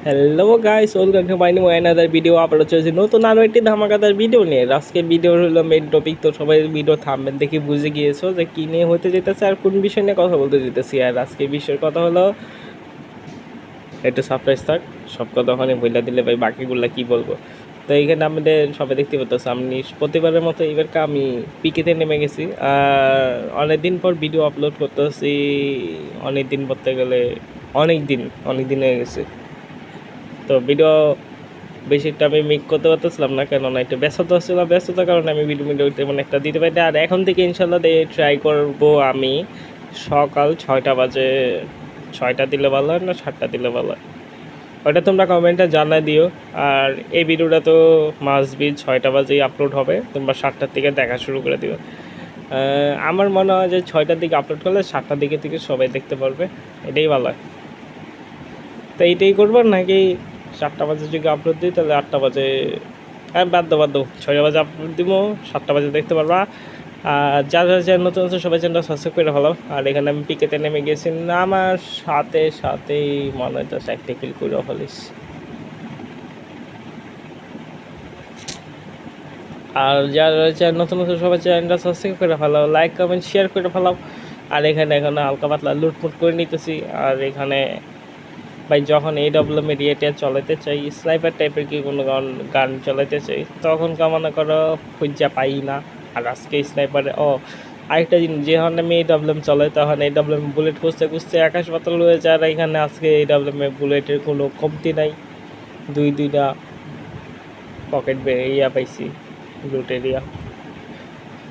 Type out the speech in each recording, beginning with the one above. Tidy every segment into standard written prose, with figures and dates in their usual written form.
Hello guys, welcome to my new another video. Upload চলছে নতুন আরও একটি ধামাকাদার ভিডিও নিয়ে। আজকে ভিডিও হলো মেইন টপিক, তো সবাই ভিডিও থামবেন দেখে বুঝে গিয়েছো যে কী নিয়ে হতে যেতেছে আর কোন বিষয় নিয়ে কথা বলতে যেতেছি। আর আজকে বিষয়ের কথা হলো, একটু সারপ্রাইজ থাক, সব কথা ওখানে বইলা দিলে ভাই বাকিগুলো কী বলবো। তো এইখানে আমাদের সবাই দেখতে পাচ্ছি, আমি প্রতিবারের মতো এবারকে আমি পিকেতে নেমে গেছি। আর অনেকদিন পর ভিডিও আপলোড করতেছি, অনেক দিন বলতে গেলে অনেক দিন হয়ে গেছে। তো ভিডিও বেশিটা আমি মেক করতে পারতেছিলাম না, কেননা একটু ব্যস্ততা ছিলাম, ব্যস্ততার কারণে আমি ভিডিও তেমন একটা দিতে পারি না। আর এখন থেকে ইনশাল্লাহ দিয়ে ট্রাই করবো আমি সকাল 6টা বাজে। 6টা দিলে ভালো হয় না 7টা দিলে ভালো হয়, ওটা তোমরা কমেন্টে জানাই দিও। আর এই ভিডিওটা তো মাস্ট বি 6টা বাজেই আপলোড হবে, তোমরা 7টার থেকে দেখা শুরু করে দিও। আমার মনে হয় যে 6টার দিকে আপলোড করলে 7টার দিকে থেকে সবাই দেখতে পারবে, এটাই ভালো হয়। তো এইটাই করবো নাকি 7টা বাজে যদি আপলোড দিই তাহলে 8টা বাজে, হ্যাঁ বাদ 6টা বাজে আপলোড দিব, 7টা বাজে দেখতে পারবা। আর যারা যারা নতুন নতুন সবাই চ্যানেলটা সাবস্ক্রাইব করে ভালো। আর এখানে আমি পিকেতে নেমে গেছি, আমার সাথেই মনে হয় জাস্ট একটা কিল করে ফেলিস। আর যারা রয়েছে নতুন নতুন সবাই চ্যানেলটা সাবস্ক্রাইব করে ফেলাও, লাইক কমেন্ট শেয়ার করে ফেলাও। আর এখানে হালকা পাতলা লুটফুট করে নিতেছি। আর এখানে ভাই যখন AWM এরিয়াটা চালাতে চাই, স্নাইপার টাইপের কি কোনো গান চালাতে চাই, তখন কামনা করো খুঁজা পাই না। আর আজকে স্নাইপারে আরেকটা জিনিস, যখন আমি AWM চালাই তখন AWM বুলেট খুঁজতে খুঁজতে আকাশ পাতাল হয়ে যায়। আর এখানে আজকে AWM বুলেটের কোনো কমতি নাই, দুইটা পকেট ইয়া পাইছি, লুট এরিয়া।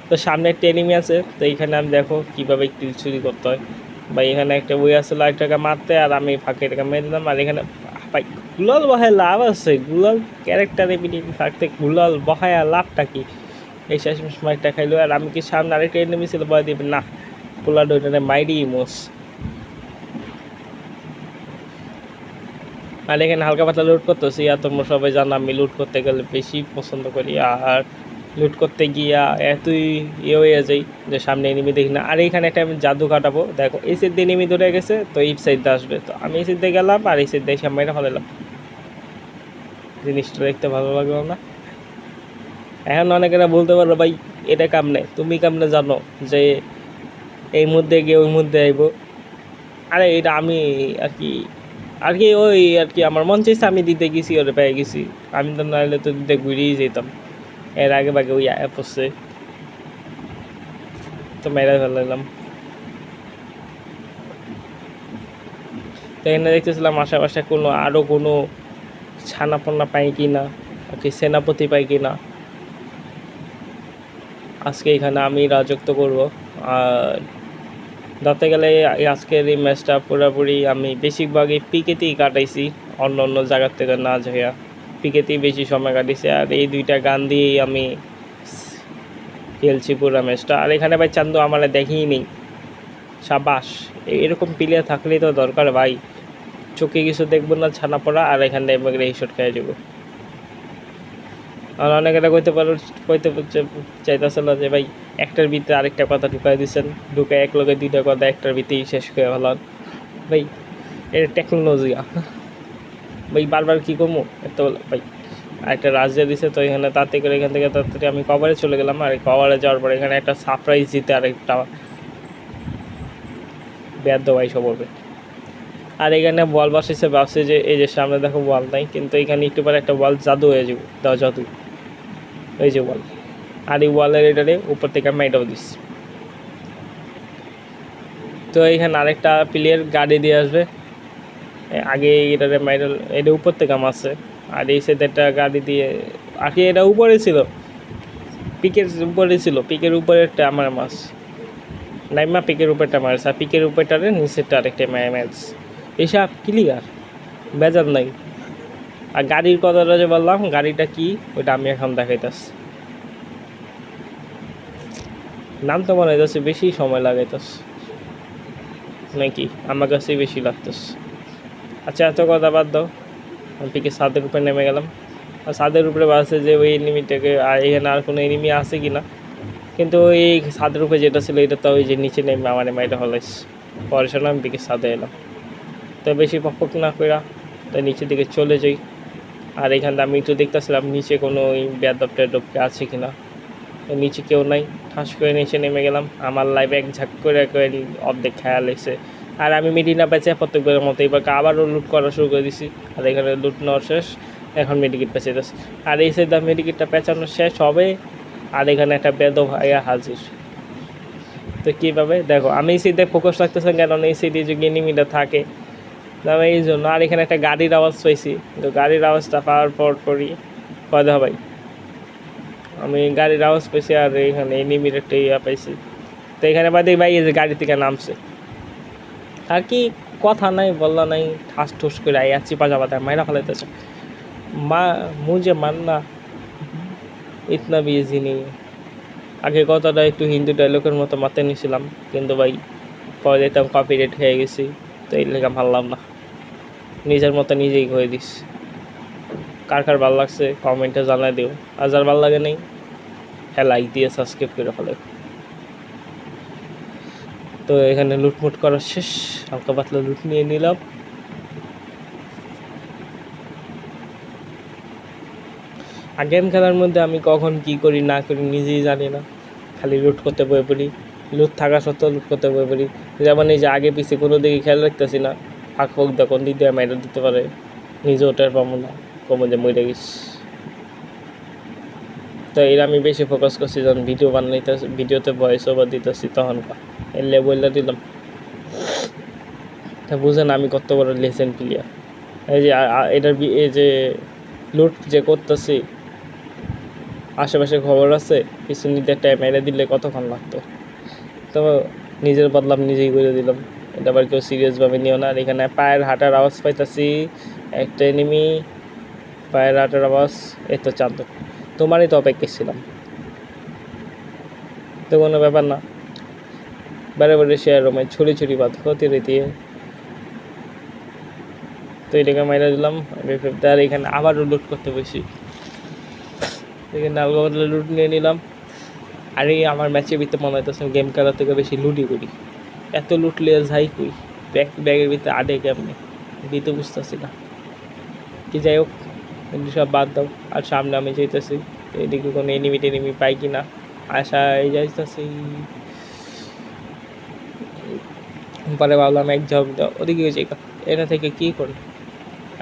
তো সামনে একটা এনিমি আছে, তো এইখানে আমি দেখো কীভাবে কিল চুরি করতে হয়। বা এখানে একটা বই আসলে আরেকটাকে মারতে, আর আমি ফাঁকে এটাকে মেরে দিলাম। আর এখানে ভাই গুলাল বহায় লাভ আছে, গুলাল ক্যারেক্টার এবিলিটি থাকতে গুলাল বহায় লাভটা কি? এই শেষ সময়টা খাইলো। আর আমি কি সামনে আরেকটা এনিমি ছিল বয় দিবেন না, পোলা ডোটারে মাইরি মোস। আর এখানে হালকা পাতলা লুট করতেছি। আর তোমরা সবাই জানো আমি লুট করতে গেলে বেশি পছন্দ করি। আর লুট করতে গিয়া এতই হয়ে যাই যে সামনে এনিমি দেখি না। আর এইখানে একটা আমি জাদু কাটাবো, দেখো এই সাইড দিয়ে এনিমি ধরে গেছে, তো এই সাইড দিয়ে আসবে, তো আমি এই সাইড দিয়ে গেলাম আর এই সাইড দিয়ে সামনে ফেলাম। জিনিসটা দেখতে ভালো লাগলো না? এখন অনেকেরা বলতে পারো ভাই এটা কামনে, তুমি কামনে জানো যে এই মধ্যে গিয়ে ওই মধ্যে আইব? আরে এটা আমি ওই আমার মন চাইছে আমি দিতে গেছি, ওরে পেয়ে গেছি। আমি তো নাহলে তো দিতে ঘুরেই যেতাম, এর আগে বাগে ওই অ্যাপ হচ্ছে, তো মেরে ফেলাম। তো এখানে দেখতেছিলাম আশেপাশে আরও কোনো ছানাপন্না পাই কি না, আর কি সেনাপতি পাই কি না। আজকে এখানে আমি রাজত্ব করব। আর ধরতে গেলে আজকের এই ম্যাচটা পুরোপুরি আমি বেশিরভাগই পিকেতেই কাটাইছি, অন্য জায়গার থেকে না যাইয়া পিকেতেই বেশি সময় কাটিয়েছি। আর এই দুইটা গান দিয়েই আমি খেলছি পুরো ম্যাচটা। আর এখানে ভাই চান্দু আমার দেখিই নেই, সাবাস। এরকম প্লেয়ার থাকলেই তো দরকার ভাই, চোখে কিছু দেখবো না ছানা পড়া, আর এখানে এই শট খেয়ে যাবো। আর অনেকেরা কইতে চাইতেছিল যে ভাই একটার ভিতরে আরেকটা কথা ঢুকাই দিচ্ছেন, ঢুকায় এক লগে দুইটা কথা একটার ভিতরেই শেষ করে ফেলান। ভাই এটা টেকনোলজি ভাই, বারবার কী করবো এত ভাই। একটা রাজ্যে দিছে, তো এখানে তাড়াতাড়ি করে এখান থেকে তাড়াতাড়ি আমি কভারে চলে গেলাম। আর কভারে যাওয়ার পর এখানে একটা সারপ্রাইজ দিতে আরেকটা ব্যর্থ ভাই সব হবে। আর এখানে বল বসেছে, ভাবছে যে এই যে সামনে দেখো বল নাই, কিন্তু এখানে একটু পরে একটা বল জাদু হয়ে যাবো, দাও জাদু, এই যে বল। আর এই ওয়ালের এটারে উপর থেকে আমি এটাও দিস। তো এইখানে আরেকটা প্লেয়ার গাড়ি দিয়ে আসবে, আগে এটারে মাইডাল এটা উপর থেকে মারছে। আর এই সাইডে একটা গাড়ি দিয়ে, আগে এটা উপরে ছিল, পিকের উপরে ছিল, পিকের উপরে একটা আমার মাছ নাইমা পিকের উপরটা মারছে, আর পিকের উপরটারে নিচেরটা আরেকটা ম্যাচ। এইসব ক্লিয়ার, বেজার নাই। আর গাড়ির কথাটা যে বললাম, গাড়িটা কি ওইটা আমি এখন দেখাইতেছি। নাম তো মনে হইতেছে বেশি সময় লাগাইতেছে নাকি, আমার কাছেই বেশি লাগতেছে। আচ্ছা এত কথা বাদ দাও, আমি পিকে ছাদের উপরে নেমে গেলাম। আর ছাদের উপরে বাসে যে ওই এনিমিটাকে, আর এখানে আর কোনো এনিমি আছে কি না, কিন্তু এই ছাদের উপরে যেটা ছিল এটা তো ওই যে নিচে নেমে আমার মাইটা হলাইস। পরে শুনলাম আমি পিকে ছাদে এলাম। তো বেশি পক না কইরা তাই নিচের দিকে চলে যাই। আর এখানে আমি একটু দেখতেছিলাম নিচে কোনো ওই বেয়াদব টেয়াদবকে আছে কি না। নিচে কেউ নাই, ঠাস করে নিচে নেমে গেলাম। আমার লাইফ এক ঝাঁক করে একেবারে অর্ধেক খেয়াল এসে। আর আমি মেডিনা বেঁচে প্রত্যেকবারের মতো এবার আবারও লুট করা শুরু করে দিছি। আর এখানে লুট নেওয়া শেষ, এখন মেডিকেট পেঁচাইতেছে। আর এই সাইডে মেডিকেটটা পেঁচানো শেষ হবে, আর এখানে একটা বেদব ভাইয়া হাজির। তো কীভাবে দেখো, আমি এই সাইডে ফোকাস রাখতেছিলাম, কারণ এই সাইডে যে এনিমিটা থাকে তবে এই জন্য। আর এখানে একটা গাড়ির আওয়াজ পাইছি, তো গাড়ির আওয়াজটা পাওয়ার পরই কথা ভাই, আমি গাড়ির আওয়াজ পেয়েছি আর এখানে এনিমির একটা ইয়া পাইছি। তো এখানে বাদে ভাই এই যে গাড়ি থেকে নামছে, আর কি কথা নাই বললা নাই, ঠাস ঠুস করে আইয়া চিপা চাপাতে মাইরা ফেলাইতেছে। মুঝে মাননা ইতনা भी इजी नहीं है। আগে কথাটা একটু হিন্দি ডায়লগের মতো মাথায় নিয়েছিলাম, কিন্তু ভাই পরে দেখতাম কপিরাইট হয়ে গেছি, তো এই লেখা ভাবলাম না, নিজের মতো নিজেই হয়ে দিস। কার কার ভালো লাগছে কমেন্টে জানাই দিও, আর যার ভালো লাগে নেই হ্যাঁ লাইক দিয়ে সাবস্ক্রাইব করে ফেলে। তো এখানে লুটমুট করা শেষ, হালকা পাতলা লুট নিয়ে নিলাম। আর গেম খেলার মধ্যে আমি কখন কি করি না করি নিজেই জানি না, খালি লুট করতে বয়ে পড়ি। লুট থাকা সত্ত্বেও লুট করতে বয়ে পড়ি। যেমন এই যে আগে পিছিয়ে কোনো দিকে খেয়াল রাখতেছি না, ফাঁক ফোক দিয়ে কোন দিক দিয়ে মাইরা দিতে পারে নিজে ওটার পাবো না, কমে যে মরে গেছি। তো এর আমি বেশি ফোকাস করছি যখন ভিডিও বানাইতেছি, ভিডিওতে ভয়েস ওভার দিতেছি তখন এর লেভেলটা দিলাম। তা বুঝেন আমি কত বড় লেসেন প্লেয়ার। এই যে এটার এই যে লুট যে করতেছি, আশেপাশে খবর আছে, কিছু নিতে টাইম মেরে দিলে কতক্ষণ লাগতো, তো নিজের বদলাম নিজেই করে দিলাম। এটা আবার কেউ সিরিয়াসভাবে নিও না। আর এখানে পায়ের হাঁটার আওয়াজ পাইতেছি, একটা এনিমি, পায়ের হাঁটার আওয়াজ, এই তো চাঁদ, তোমারই তো অপেক্ষা ছিলাম। তো কোনো ব্যাপার না, বারে বারে শেয়ার রুমে ছুরি ছুরি বাদ হতে দিয়ে তো এটাকে মাইরা দিলাম। আর এখানে আবারও লুট করতে বসি, এখানে আলগা বদলে লুট নিয়ে নিলাম। আর এই আমার ম্যাচের ভিতরে মনে হইতেছে গেম খেলার থেকে বেশি লুটই করি। এত লুটলে যাই কই, ব্যাগের ভিতরে আডে কেমনে দিতে বুঝতেছি না। কি যাই হোক, এগুলো সব বাদ দাও। আর সামনে আমি যেতেছি, এদিকে কোনো এনিমি পাই কি না আশায় যাইতেছি। পরে ভাবলাম এক ঝাপ দাও ওদিকে যাই, এখানে থেকে কী করি।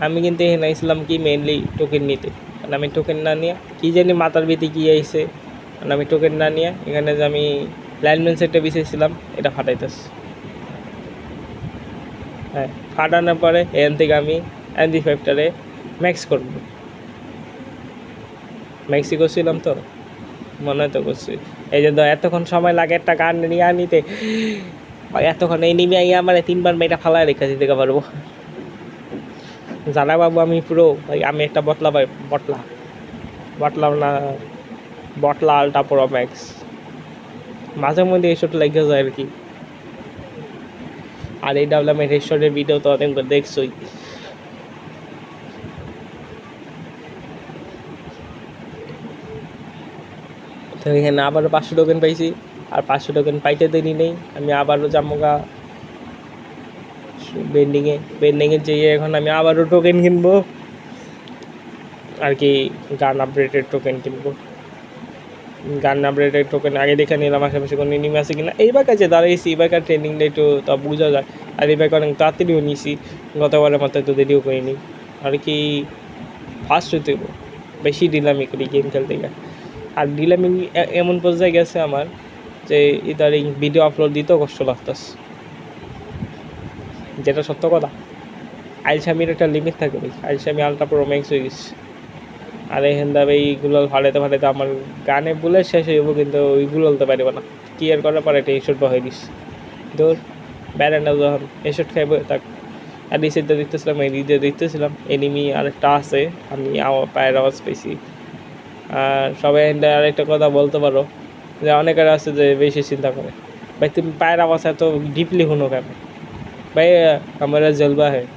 আমি কিন্তু এখানে আইছিলাম কি মেনলি টোকেন নিতে, কারণ আমি টোকেন না নিয়ে কী জানি মাথার ভিতরে কী আইছে, কারণ আমি টোকেন না নিয়ে এখানে যে আমি লাইনম্যান সেটটা বিছাইছিলাম এটা ফাটাইতেছি। হ্যাঁ, ফাটানোর পরে এখান থেকে আমি MP5টারে ম্যাক্স করব। ম্যাক্সি করছিলাম তো, মনে তো করছি। এই যে এতক্ষণ সময় লাগে একটা গান নিয়ে আনিতে, এতক্ষণ এই নিমে আইয়া আমার 3বার মেয়েটা ফালায় রেখে দিতে পারবো। জানা বাবু আমি পুরো ভাই, আমি একটা বটলা না, বটলা আলট্রা প্রো ম্যাক্স। মাঝে মধ্যে এইসব লেগে যায় আর কি। আর এই ডেভেলপমেন্ট হেডশটের ভিডিও তো অনেকবার দেখছোই। তো এখানে আবারও 500 টোকেন পাইছি, আর 500 টোকেন পাইতে দেরি নেই, আমি আবারও যাবো বেন্ডিংয়ে যেয়ে এখন আমি আবারও টোকেন কিনবো আর কি, গান আপডেটেড টোকেন কিনবো। গান আপডেটেড টোকেন আগে দেখে নিলাম আশেপাশে কোনো এনিমি আছে কিনা। এইবার কাছে দাঁড়াইছি, এবারকার ট্রেনিংটা একটু তা বোঝা যায়। আর এবার অনেক তাড়াতাড়িও নিয়েছি, গতবারের মতো একটু দেরিও করিনি আর কি। ফার্স্ট হতে বেশি ডিলামি করি গেম খেলতে গিয়ে। আর ডিলামি এমন পর্যায়ে গেছে আমার যে ইদারিং ভিডিও আপলোড দিতেও কষ্ট লাগতেছে, যেটা সত্য কথা। আইলসামির একটা লিমিট থাকে ভাই, আইলসামি আলট্রা প্রো ম্যাক্স হয়ে গেছে। আর এখান দাবে এইগুলো ফাটাইতে আমার গানে বলে শেষ হইব, কিন্তু ওইগুলো বলতে পারবো না। কি আর করার পরে একটা এশট হয়ে দিস দৌড় ব্যারেন্ডা যখন এশট খাইব তাক। আর এই সাইডটা দেখতেছিলাম, এই দিকে দেখতেছিলাম এনিমি আরেকটা আছে, আমি পায়ের আওয়াজ পেয়েছি। আর সবাই আরেকটা কথা বলতে পারো যে অনেকের আছে যে বেশি চিন্তা করে, ভাই তুমি পায়ের আওয়াজ এত ডিপলি শুনো কেন ভাই, আমার জলবা হয়।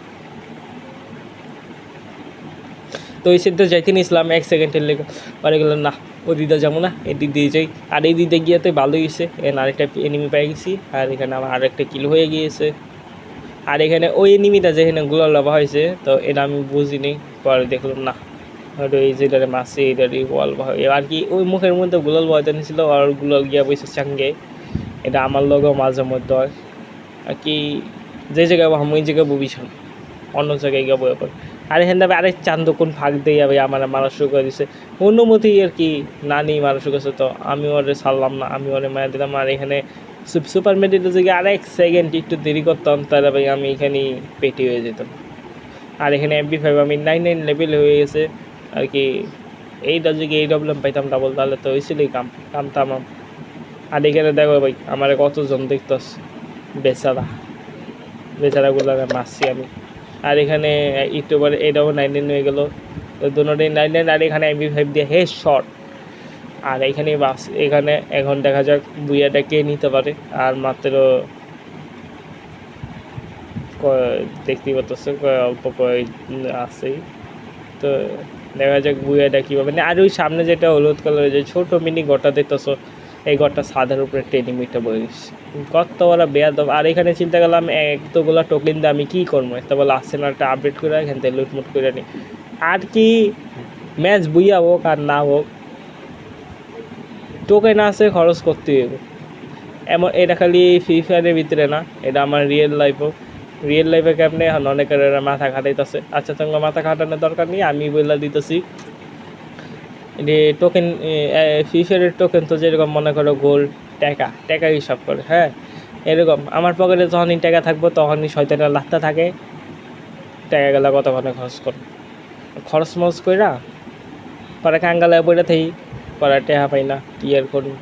তো ওই সিদ্ধ যাইতে নিয়েছিলাম 1 সেকেন্ডের লেগে, পরে গেলাম না ওই দিদা যাবো না, এই দিক দিয়ে যাই। আর এই দিকে গিয়ে তো ভালো গেছে, এখানে আরেকটা এনিমি পেয়ে গেছি, আর এখানে আমার আরেকটা কিল হয়ে গিয়েছে। আর এখানে ওই এনিমিটা যেখানে গুলাল লাভা হয়েছে তো এটা আমি বুঝিনি, পরে দেখলাম না হয়তো এই যেটারে মাসে এটারই ওয়াল বা আর কি ওই মুখের মধ্যে গুলাল বয়তে নিয়েছিল আর গুলাল গিয়া বসে চাঙ্গে। এটা আমার লগেও মাঝে মধ্যে হয় আর কি, যে জায়গায় আমি ওই জায়গায় ববিছান অন্য জায়গায় গিয়ে বয়ে পড়ে। আর এখান থেকে আরেক চান্দ কোন ফাঁক দিয়ে যাবে আমার মারা শুরু করে দিছে অনুমতি আর কি নানি মারা শুরু করছে, তো আমি ওরে ছাড়লাম না, আমি ওরে মারা দিলাম। আর এখানে সুপার মেডিটের জায়গায় আরেক সেকেন্ড একটু দেরি করতাম তাহলে ভাই আমি এখানে পেটি হয়ে যেতাম। আর এখানে MP5 আমি 9 লেভেল হয়ে গেছে আর কি, এইটা যদি এই প্রবলেম পাইতাম ডাবল তাহলে তো হয়েছিলই কাম তামাম। আর এখানে দেখো ভাই আমার কতজন দেখতেছ বেচারাগুলো মারছি আমি। আর এখানে একটু পরে এটাও 9 হয়ে গেল, দুটোটাই 9। আর এখানে MP5 দিয়ে হেড শট। আর এখানে বাস এখানে এখন দেখা যাক বুইয়াটা কে নিতে পারে। আর মাত্র দেখতেই পাচ্ছ অল্প কয়েক আছেই, তো দেখা যাক বুইয়াটা কীভাবে। আর ওই সামনে যেটা হলুদ কালারের যে ছোটো মিনি ঘরটা দেখতেছ এই ঘরটা ছাদের উপরে টেনিমিটটা বয়ে গেছে কত বলা বেয়াদব। আর এখানে চিন্তা করলাম এতগুলো টোকেন দিয়ে আমি কী করবো, এত বলে আসছে না একটা আপডেট করে এখান থেকে লুটমুট করে নিই। আর কি ম্যাচ বুইয়া হোক আর না হোক টোকেন আছে খরচ করতে হবে এমন। এটা খালি ফ্রি ফায়ারের ভিতরে না, এটা আমার রিয়েল লাইফে কেমনে এখন অনেকের মাথা খাটাইতেছে। আচ্ছা তোমার মাথা খাটানোর দরকার নেই, আমি বলে দিতেছি যে টোকেন ফ্রি ফায়ারের টোকেন তো যেরকম মনে করো গোল্ড টাকা হিসাব করে, হ্যাঁ এরকম আমার পকেটে যখনই টাকা থাকবো তখনই শয়তানের লাত্তা থাকে টাকা গেলা কতক্ষণে খরচ মরচ কইরা পরে কাঙ্গালায় পড়ে থাকি, পরে টেহা পাই না কি আর করি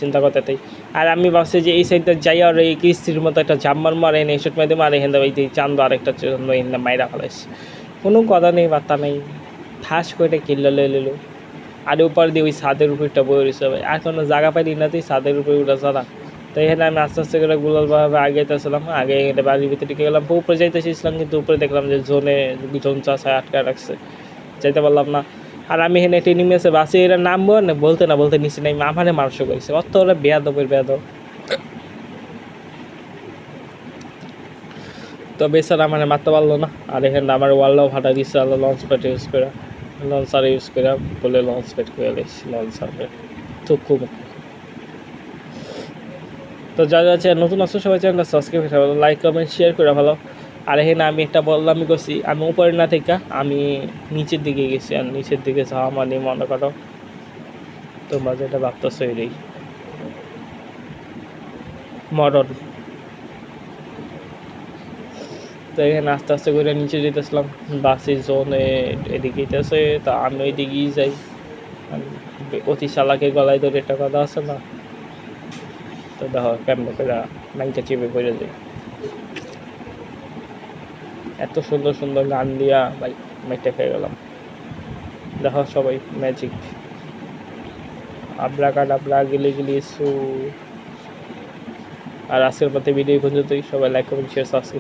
চিন্তা করতে। আর আমি ভাবছি যে এই সাইডটা যাই আর এই কিস্তির মতো একটা জাম্মার মারে এনে এসব মাধ্যমে মারে এখান থেকে চান্দ আরেকটা চান্দ এখানে মাইরা ফেলাইছে, কোনো কথা নেই বার্তা নেই, ঠাস করে কিল্লা লয়ে নিল। আর উপর দিয়ে ওই ছাদের উপরটা বয়ে রয়েছে ভাই, আর কোনো জায়গা পাইলি না তুই ছাদের উপরে উঠা ছাড়া। তো এখানে আমি আস্তে আস্তে করে গুলালভাবে আগেতেছিলাম, আগে এখানে বাড়ির ভিতরে ঢুকে গেলাম, উপরে যাইতেছিলাম কিন্তু উপরে দেখলাম যে জোন চাষায় আটকা রাখছে, যাইতে পারলাম না। আর আমি এখানে টেনিং মেসে বাসে এরা নামবো না বলতে নিচে নাই আমারে মারশ করেছে অত ওরা বেয়াদবের বেয়াদব। তো বেচারা আমার মারতে পারলো না। আর এখানে আমার ওয়ালটাও ফাটা দিচ্ছে আল্লাহ লঞ্চপ্যাড ইউজ করে বলে লঞ্চপ্যাড করে লেগেছি লঞ্চার চক্ষু। তো যা যাচ্ছে নতুন আসছে সবাই চ্যানেলটা সাবস্ক্রাইব করে ভালো, লাইক কমেন্ট শেয়ার করে ভালো। আর এখানে আমি একটা বললামই করছি, আমি উপরে না থেকে আমি নিচের দিকে গেছি, আর নিচের দিকে যাওয়া মানে মনে করো তোমরা যেটা ভাবতেছো এটাই মডার্ন। তো এখানে আস্তে আস্তে করে নিচে যেতেছিলাম, বাসের জোনে এদিকে যেতেছে, তা আমি ওই দিকেই যাই। অতি চালাকে গলায় ধরে একটা কথা আছে না, তো দেখো কেমনে করে নাইটা চেপে পড়ে যায়। এত সুন্দর সুন্দর গান দিয়া ভাই মেটে খেয়ে গেলাম। দেখো সবাই ম্যাজিক আবরা গিলি সু। আর আজকের মধ্যে ভিডিও পর্যন্তই, সবাই লাইক কমেন্ট শেয়ার সাবস্ক্রাইব।